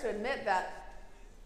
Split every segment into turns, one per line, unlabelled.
To admit that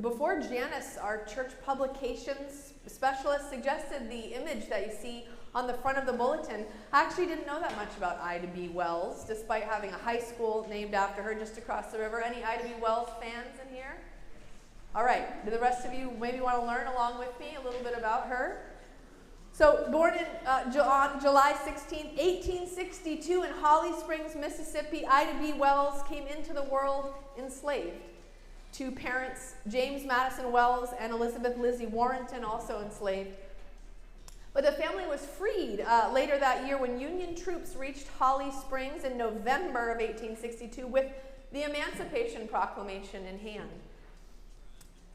before Janice, our church publications specialist, suggested the image that you see on the front of the bulletin, I actually didn't know that much about Ida B. Wells, despite having a high school named after her just across the river. Any Ida B. Wells fans in here? All right, do the rest of you maybe want to learn along with me a little bit about her? So, born on July 16, 1862 in Holly Springs, Mississippi, Ida B. Wells came into the world enslaved. Two parents, James Madison Wells and Elizabeth Lizzie Warrenton, also enslaved. But the family was freed later that year when Union troops reached Holly Springs in November of 1862 with the Emancipation Proclamation in hand.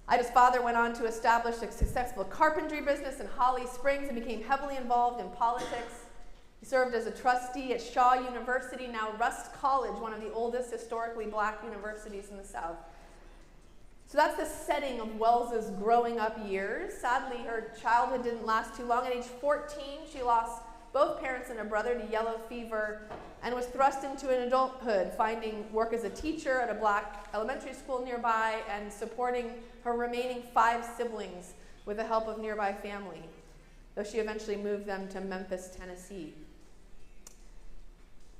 Ida's father went on to establish a successful carpentry business in Holly Springs and became heavily involved in politics. He served as a trustee at Shaw University, now Rust College, one of the oldest historically black universities in the South. So that's the setting of Wells's growing up years. Sadly, her childhood didn't last too long. At age 14, she lost both parents and a brother to yellow fever and was thrust into an adulthood, finding work as a teacher at a black elementary school nearby and supporting her remaining 5 siblings with the help of nearby family, though she eventually moved them to Memphis, Tennessee.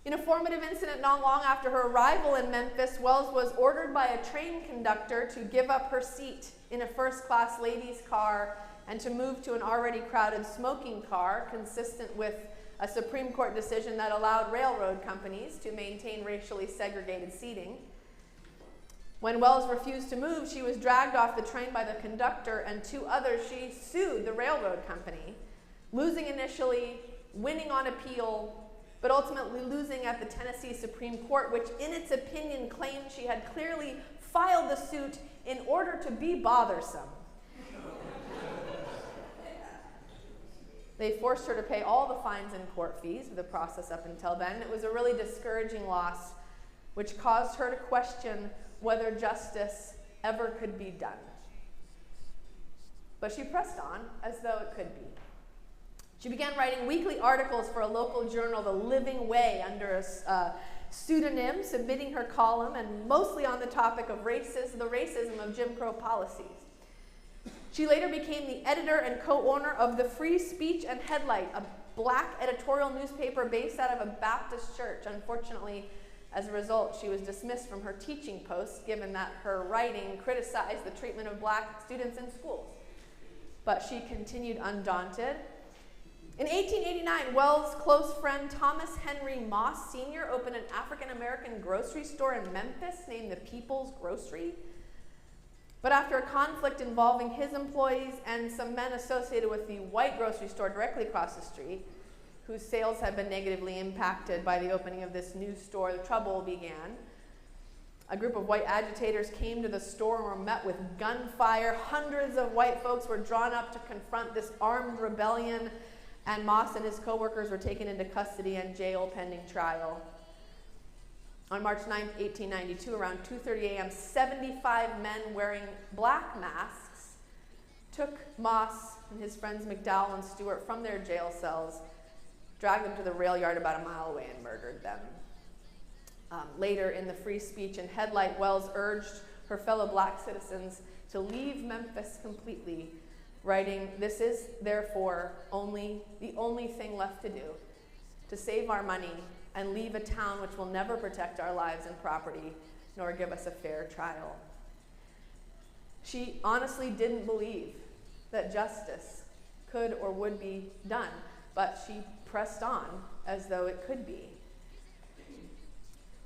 In a formative incident not long after her arrival in Memphis, Wells was ordered by a train conductor to give up her seat in a first-class ladies' car and to move to an already crowded smoking car, consistent with a Supreme Court decision that allowed railroad companies to maintain racially segregated seating. When Wells refused to move, she was dragged off the train by the conductor and 2 others. She sued the railroad company, losing initially, winning on appeal, but ultimately losing at the Tennessee Supreme Court, which in its opinion claimed she had clearly filed the suit in order to be bothersome. They forced her to pay all the fines and court fees of the process up until then. It was a really discouraging loss, which caused her to question whether justice ever could be done. But she pressed on as though it could be. She began writing weekly articles for a local journal, The Living Way, under a pseudonym, submitting her column, and mostly on the topic of the racism of Jim Crow policies. She later became the editor and co-owner of the Free Speech and Headlight, a black editorial newspaper based out of a Baptist church. Unfortunately, as a result, she was dismissed from her teaching post, given that her writing criticized the treatment of black students in schools. But she continued undaunted. In 1889, Wells' close friend Thomas Henry Moss Sr. opened an African-American grocery store in Memphis named the People's Grocery. But after a conflict involving his employees and some men associated with the white grocery store directly across the street, whose sales had been negatively impacted by the opening of this new store, the trouble began. A group of white agitators came to the store and were met with gunfire. Hundreds of white folks were drawn up to confront this armed rebellion, and Moss and his co-workers were taken into custody and jail pending trial. On March 9, 1892, around 2:30 a.m., 75 men wearing black masks took Moss and his friends McDowell and Stewart from their jail cells, dragged them to the rail yard about a mile away, and murdered them. Later in the Free Speech and Headlight, Wells urged her fellow black citizens to leave Memphis completely, writing, "This is, therefore, the only thing left to do, to save our money and leave a town which will never protect our lives and property, nor give us a fair trial." She honestly didn't believe that justice could or would be done, but she pressed on as though it could be.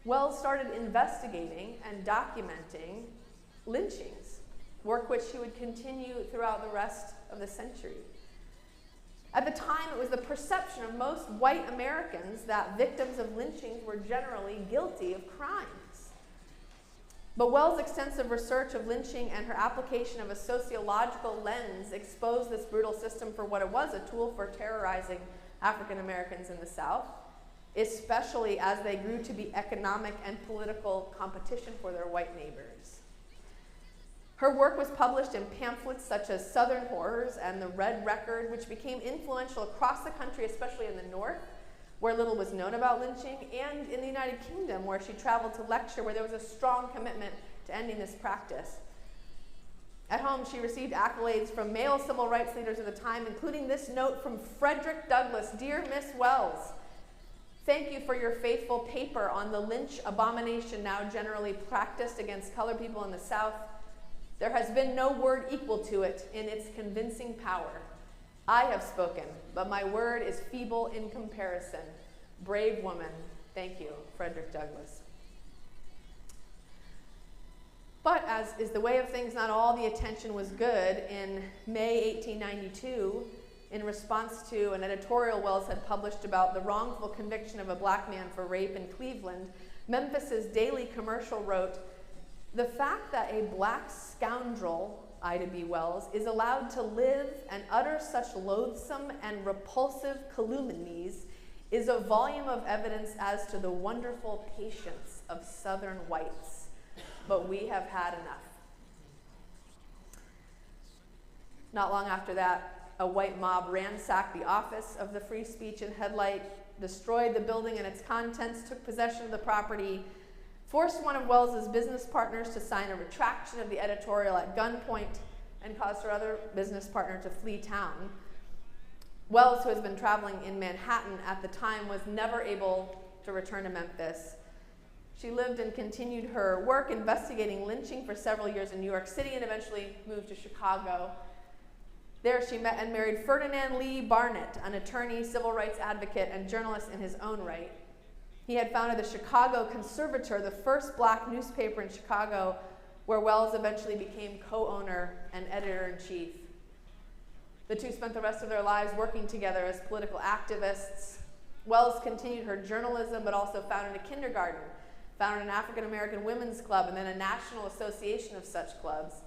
Wells started investigating and documenting lynchings, work which she would continue throughout the rest of the century. At the time, it was the perception of most white Americans that victims of lynchings were generally guilty of crimes. But Wells' extensive research of lynching and her application of a sociological lens exposed this brutal system for what it was, a tool for terrorizing African Americans in the South, especially as they grew to be economic and political competition for their white neighbors. Her work was published in pamphlets such as Southern Horrors and The Red Record, which became influential across the country, especially in the North, where little was known about lynching, and in the United Kingdom, where she traveled to lecture, where there was a strong commitment to ending this practice. At home, she received accolades from male civil rights leaders of the time, including this note from Frederick Douglass: "Dear Miss Wells, thank you for your faithful paper on the lynch abomination now generally practiced against colored people in the South. There has been no word equal to it in its convincing power. I have spoken, but my word is feeble in comparison. Brave woman, thank you, Frederick Douglass." But as is the way of things, not all the attention was good. In May 1892, in response to an editorial Wells had published about the wrongful conviction of a black man for rape in Cleveland, Memphis's Daily Commercial wrote, "The fact that a black scoundrel, Ida B. Wells, is allowed to live and utter such loathsome and repulsive calumnies is a volume of evidence as to the wonderful patience of Southern whites. But we have had enough." Not long after that, a white mob ransacked the office of the Free Speech and Headlight, destroyed the building and its contents, took possession of the property, forced one of Wells's business partners to sign a retraction of the editorial at gunpoint, and caused her other business partner to flee town. Wells, who has been traveling in Manhattan at the time, was never able to return to Memphis. She lived and continued her work investigating lynching for several years in New York City and eventually moved to Chicago. There she met and married Ferdinand Lee Barnett, an attorney, civil rights advocate, and journalist in his own right. He had founded the Chicago Conservator, the first black newspaper in Chicago, where Wells eventually became co-owner and editor-in-chief. The two spent the rest of their lives working together as political activists. Wells continued her journalism, but also founded a kindergarten, founded an African American women's club, and then a national association of such clubs.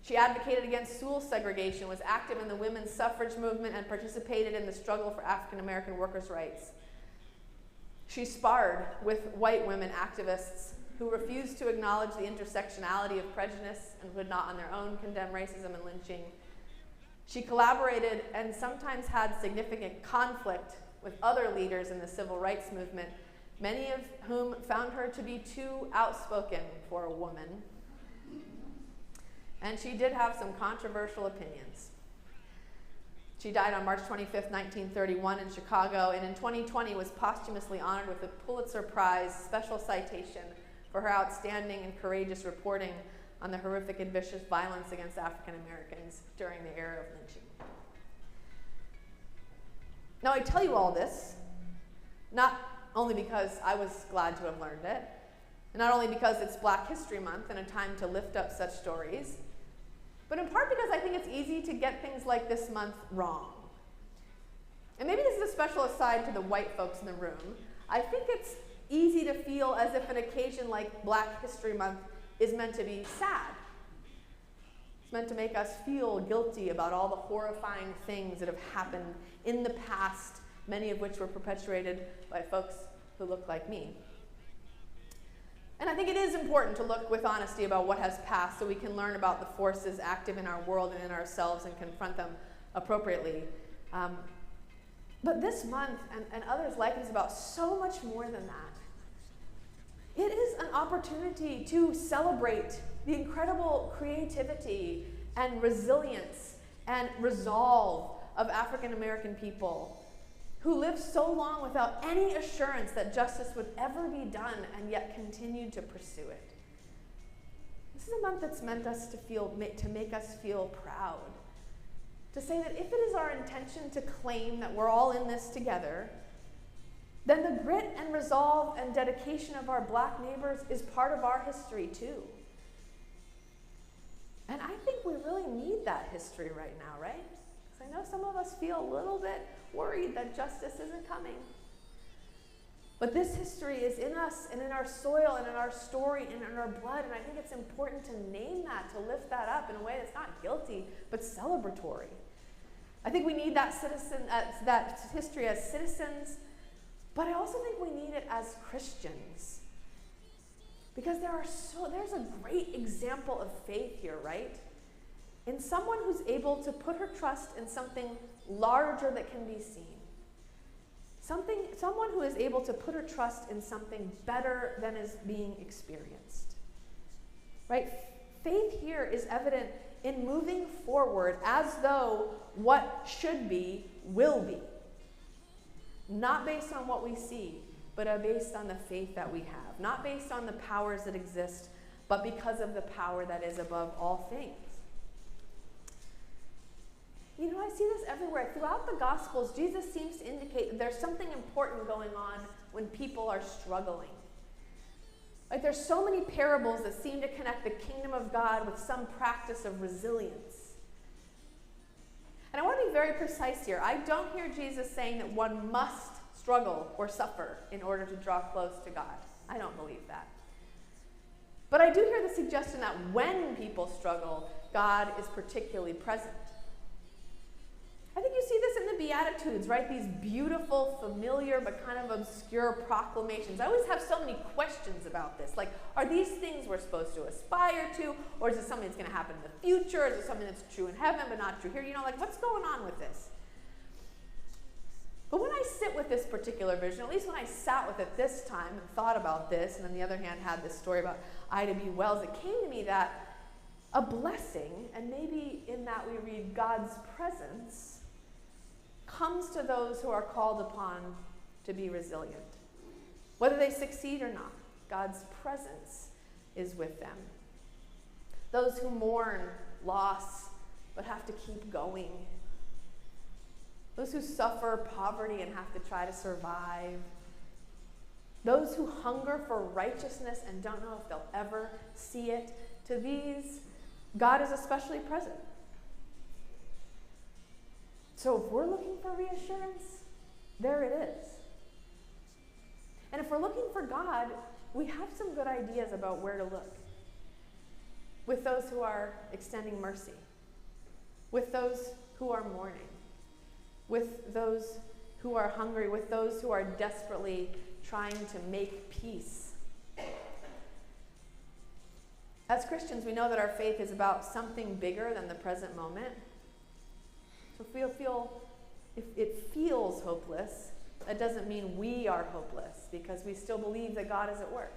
She advocated against school segregation, was active in the women's suffrage movement, and participated in the struggle for African American workers' rights. She sparred with white women activists who refused to acknowledge the intersectionality of prejudice and would not on their own condemn racism and lynching. She collaborated and sometimes had significant conflict with other leaders in the civil rights movement, many of whom found her to be too outspoken for a woman. And she did have some controversial opinions. She died on March 25th, 1931 in Chicago, and in 2020 was posthumously honored with the Pulitzer Prize special citation for her outstanding and courageous reporting on the horrific and vicious violence against African Americans during the era of lynching. Now, I tell you all this, not only because I was glad to have learned it, and not only because it's Black History Month and a time to lift up such stories, but in part because I think it's easy to get things like this month wrong. And maybe this is a special aside to the white folks in the room. I think it's easy to feel as if an occasion like Black History Month is meant to be sad. It's meant to make us feel guilty about all the horrifying things that have happened in the past, many of which were perpetuated by folks who look like me. And I think it is important to look with honesty about what has passed so we can learn about the forces active in our world and in ourselves and confront them appropriately. But this month and others like it is about so much more than that. It is an opportunity to celebrate the incredible creativity and resilience and resolve of African American people who lived so long without any assurance that justice would ever be done and yet continued to pursue it. This is a month that's meant us to make us feel proud. To say that if it is our intention to claim that we're all in this together, then the grit and resolve and dedication of our Black neighbors is part of our history too. And I think we really need that history right now, right? Because I know some of us feel a little bit worried that justice isn't coming. But this history is in us and in our soil and in our story and in our blood, and I think it's important to name that, to lift that up in a way that's not guilty, but celebratory. I think we need that history as citizens, but I also think we need it as Christians. Because there's a great example of faith here, right? In someone who's able to put her trust in something larger that can be seen. Someone who is able to put her trust in something better than is being experienced. right? Faith here is evident in moving forward as though what should be will be. Not based on what we see, but based on the faith that we have. Not based on the powers that exist, but because of the power that is above all things. You know, I see this everywhere. Throughout the Gospels, Jesus seems to indicate that there's something important going on when people are struggling. Like, there's so many parables that seem to connect the kingdom of God with some practice of resilience. And I want to be very precise here. I don't hear Jesus saying that one must struggle or suffer in order to draw close to God. I don't believe that. But I do hear the suggestion that when people struggle, God is particularly present. I think you see this in the Beatitudes, right? These beautiful, familiar, but kind of obscure proclamations. I always have so many questions about this. Like, are these things we're supposed to aspire to? Or is it something that's going to happen in the future? Is it something that's true in heaven but not true here? You know, like, what's going on with this? But when I sit with this particular vision, at least when I sat with it this time and thought about this, and on the other hand had this story about Ida B. Wells, it came to me that a blessing, and maybe in that we read God's presence, comes to those who are called upon to be resilient. Whether they succeed or not, God's presence is with them. Those who mourn loss but have to keep going. Those who suffer poverty and have to try to survive. Those who hunger for righteousness and don't know if they'll ever see it. To these, God is especially present. So if we're looking for reassurance, there it is. And if we're looking for God, we have some good ideas about where to look. With those who are extending mercy. With those who are mourning. With those who are hungry. With those who are desperately trying to make peace. As Christians, we know that our faith is about something bigger than the present moment. So if it feels hopeless, that doesn't mean we are hopeless, because we still believe that God is at work.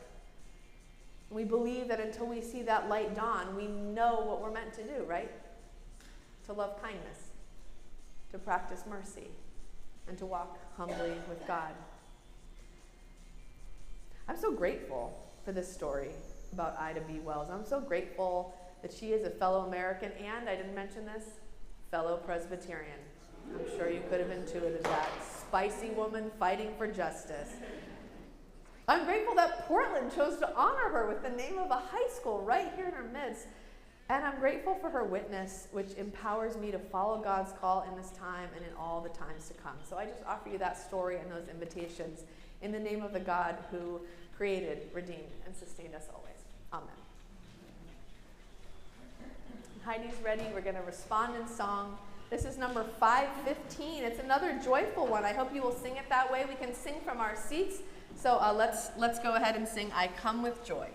We believe that until we see that light dawn, we know what we're meant to do, right? To love kindness, to practice mercy, and to walk humbly with God. I'm so grateful for this story about Ida B. Wells. I'm so grateful that she is a fellow American, and I didn't mention this, fellow Presbyterian. I'm sure you could have intuited that. Spicy woman fighting for justice. I'm grateful that Portland chose to honor her with the name of a high school right here in our midst. And I'm grateful for her witness, which empowers me to follow God's call in this time and in all the times to come. So I just offer you that story and those invitations in the name of the God who created, redeemed, and sustained us always. Amen. Heidi's ready. We're going to respond in song. This is number 515. It's another joyful one. I hope you will sing it that way. We can sing from our seats. So let's go ahead and sing I Come with Joy.